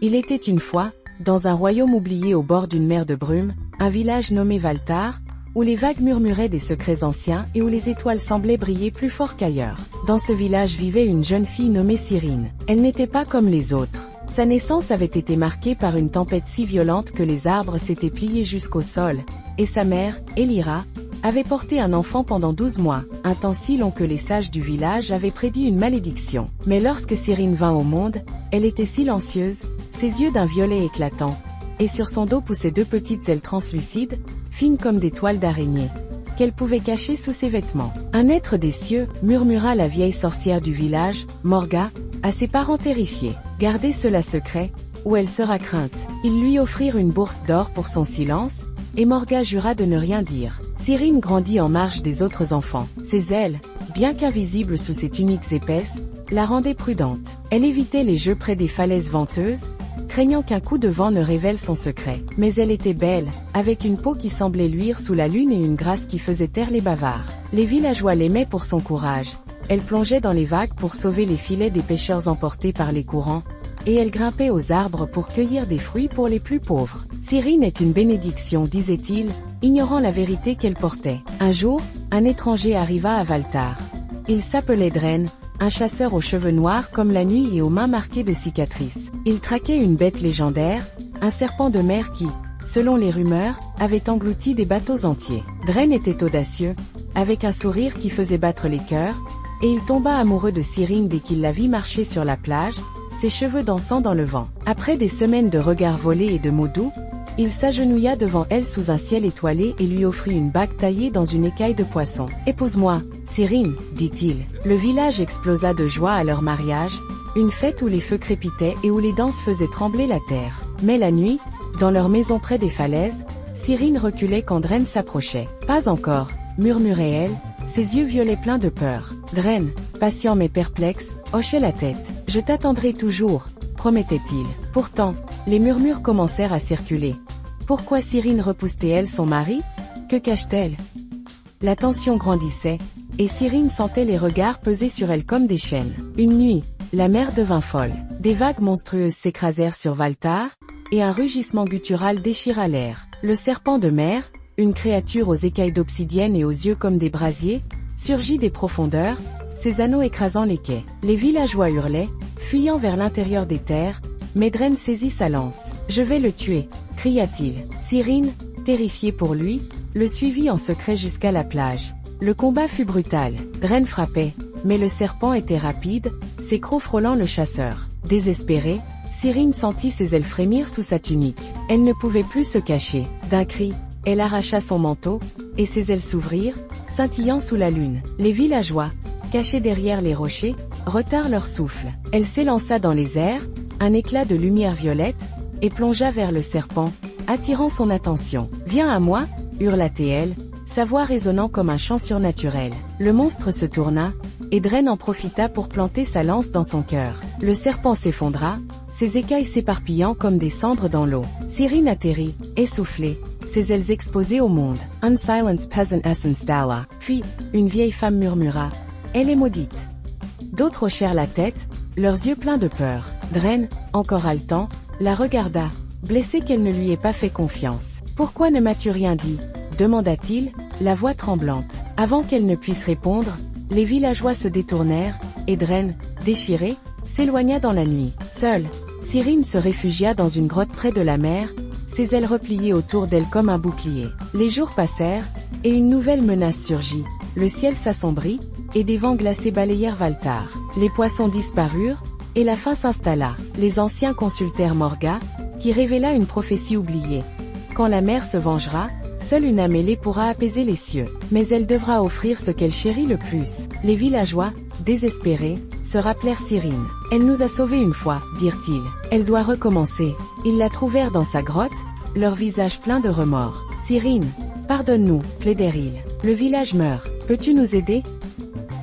Il était une fois, dans un royaume oublié au bord d'une mer de brume, un village nommé Valtar, où les vagues murmuraient des secrets anciens et où les étoiles semblaient briller plus fort qu'ailleurs. Dans ce village vivait une jeune fille nommée Cyrine. Elle n'était pas comme les autres. Sa naissance avait été marquée par une tempête si violente que les arbres s'étaient pliés jusqu'au sol, et sa mère, Elira, avait porté un enfant pendant 12 mois, un temps si long que les sages du village avaient prédit une malédiction. Mais lorsque Cyrine vint au monde, elle était silencieuse, ses yeux d'un violet éclatant, et sur son dos poussaient 2 petites ailes translucides, fines comme des toiles d'araignée, qu'elle pouvait cacher sous ses vêtements. Un être des cieux, murmura la vieille sorcière du village, Morga, à ses parents terrifiés. Gardez cela secret, ou elle sera crainte. Ils lui offrirent une bourse d'or pour son silence, et Morga jura de ne rien dire. Cyrine grandit en marge des autres enfants. Ses ailes, bien qu'invisibles sous ses tuniques épaisses, la rendaient prudente. Elle évitait les jeux près des falaises venteuses, craignant qu'un coup de vent ne révèle son secret. Mais elle était belle, avec une peau qui semblait luire sous la lune et une grâce qui faisait taire les bavards. Les villageois l'aimaient pour son courage. Elle plongeait dans les vagues pour sauver les filets des pêcheurs emportés par les courants, et elle grimpait aux arbres pour cueillir des fruits pour les plus pauvres. Cyrine est une bénédiction, disait-il, ignorant la vérité qu'elle portait. Un jour, un étranger arriva à Valtar. Il s'appelait Dren, un chasseur aux cheveux noirs comme la nuit et aux mains marquées de cicatrices. Il traquait une bête légendaire, un serpent de mer qui, selon les rumeurs, avait englouti des bateaux entiers. Dren était audacieux, avec un sourire qui faisait battre les cœurs, et il tomba amoureux de Cyrine dès qu'il la vit marcher sur la plage, ses cheveux dansant dans le vent. Après des semaines de regards volés et de mots doux, il s'agenouilla devant elle sous un ciel étoilé et lui offrit une bague taillée dans une écaille de poisson. « Épouse-moi, Cyrine, dit-il. » Le village explosa de joie à leur mariage, une fête où les feux crépitaient et où les danses faisaient trembler la terre. Mais la nuit, dans leur maison près des falaises, Cyrine reculait quand Dren s'approchait. « Pas encore, » murmurait-elle, ses yeux violets pleins de peur. Dren, patient mais perplexe, hochait la tête. « Je t'attendrai toujours, » promettait-il. Pourtant, les murmures commencèrent à circuler. Pourquoi Cyrine repoussait-elle son mari? Que cache-t-elle? La tension grandissait, et Cyrine sentait les regards peser sur elle comme des chaînes. Une nuit, la mer devint folle. Des vagues monstrueuses s'écrasèrent sur Valtar, et un rugissement guttural déchira l'air. Le serpent de mer, une créature aux écailles d'obsidienne et aux yeux comme des brasiers, surgit des profondeurs, ses anneaux écrasant les quais. Les villageois hurlaient, fuyant vers l'intérieur des terres, mais Dren saisit sa lance. « Je vais le tuer !» cria-t-il. Cyrine, terrifiée pour lui, le suivit en secret jusqu'à la plage. Le combat fut brutal. Dren frappait, mais le serpent était rapide, ses crocs frôlant le chasseur. Désespérée, Cyrine sentit ses ailes frémir sous sa tunique. Elle ne pouvait plus se cacher. D'un cri, elle arracha son manteau, et ses ailes s'ouvrirent, scintillant sous la lune. Les villageois, cachés derrière les rochers, retinrent leur souffle. Elle s'élança dans les airs, un éclat de lumière violette, et plongea vers le serpent, attirant son attention. « Viens à moi !» hurla-t-elle, sa voix résonnant comme un chant surnaturel. Le monstre se tourna, et Dren en profita pour planter sa lance dans son cœur. Le serpent s'effondra, ses écailles s'éparpillant comme des cendres dans l'eau. Cyrine atterrit, essoufflée, ses ailes exposées au monde. « Unsilenced peasant essence Dala !» Puis, une vieille femme murmura, « Elle est maudite !» D'autres hochèrent la tête, leurs yeux pleins de peur. Dren, encore haletant, la regarda, blessé qu'elle ne lui ait pas fait confiance. « Pourquoi ne m'as-tu rien dit ?» demanda-t-il, la voix tremblante. Avant qu'elle ne puisse répondre, les villageois se détournèrent, et Dren, déchiré, s'éloigna dans la nuit. Seule, Cyrine se réfugia dans une grotte près de la mer, ses ailes repliées autour d'elle comme un bouclier. Les jours passèrent, et une nouvelle menace surgit. Le ciel s'assombrit, et des vents glacés balayèrent Valtar. Les poissons disparurent, et la faim s'installa. Les anciens consultèrent Morga, qui révéla une prophétie oubliée. Quand la mer se vengera, seule une âme ailée pourra apaiser les cieux. Mais elle devra offrir ce qu'elle chérit le plus. Les villageois, désespérés, se rappelèrent Cyrine. « Elle nous a sauvés une fois, dirent-ils. Elle doit recommencer. » Ils la trouvèrent dans sa grotte, leur visage plein de remords. « Cyrine, pardonne-nous, » plaidèrent-ils. « Le village meurt. Peux-tu nous aider ?»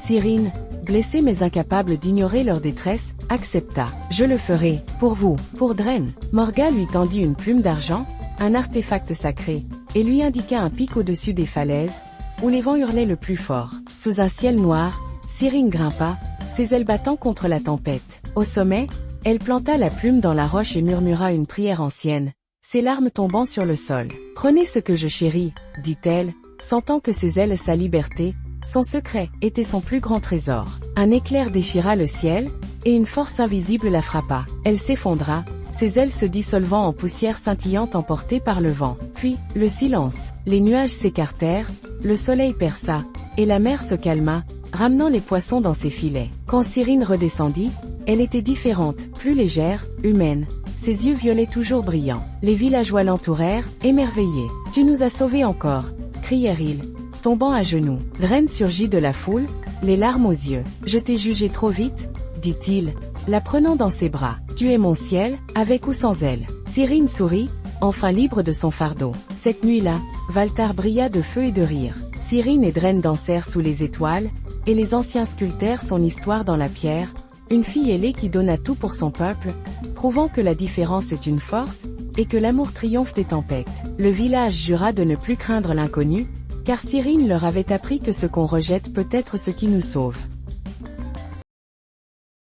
Cyrine, blessée mais incapable d'ignorer leur détresse, accepta. « Je le ferai, pour vous, pour Dren. » Morga lui tendit une plume d'argent, un artefact sacré, et lui indiqua un pic au-dessus des falaises, où les vents hurlaient le plus fort. Sous un ciel noir, Cyrine grimpa, ses ailes battant contre la tempête. Au sommet, Elle planta la plume dans la roche et murmura une prière ancienne, ses larmes tombant sur le sol. « Prenez ce que je chéris, dit-elle, sentant que ses ailes sa liberté, son secret, était son plus grand trésor. Un éclair déchira le ciel, et une force invisible la frappa. Elle s'effondra, ses ailes se dissolvant en poussière scintillante emportée par le vent. Puis, le silence. Les nuages s'écartèrent, le soleil perça, et la mer se calma, ramenant les poissons dans ses filets. Quand Cyrine redescendit, elle était différente, plus légère, humaine. Ses yeux violets toujours brillants. Les villageois l'entourèrent, émerveillés. « Tu nous as sauvés encore !» crièrent-ils, tombant à genoux. Dren surgit de la foule, les larmes aux yeux. « Je t'ai jugé trop vite ?» dit-il, la prenant dans ses bras. « Tu es mon ciel, avec ou sans elle. » Cyrine sourit, enfin libre de son fardeau. Cette nuit-là, Valtar brilla de feu et de rire. Cyrine et Dren dansèrent sous les étoiles, et les anciens sculptèrent son histoire dans la pierre, une fille ailée qui donna tout pour son peuple, prouvant que la différence est une force, et que l'amour triomphe des tempêtes. Le village jura de ne plus craindre l'inconnu, car Cyrine leur avait appris que ce qu'on rejette peut être ce qui nous sauve.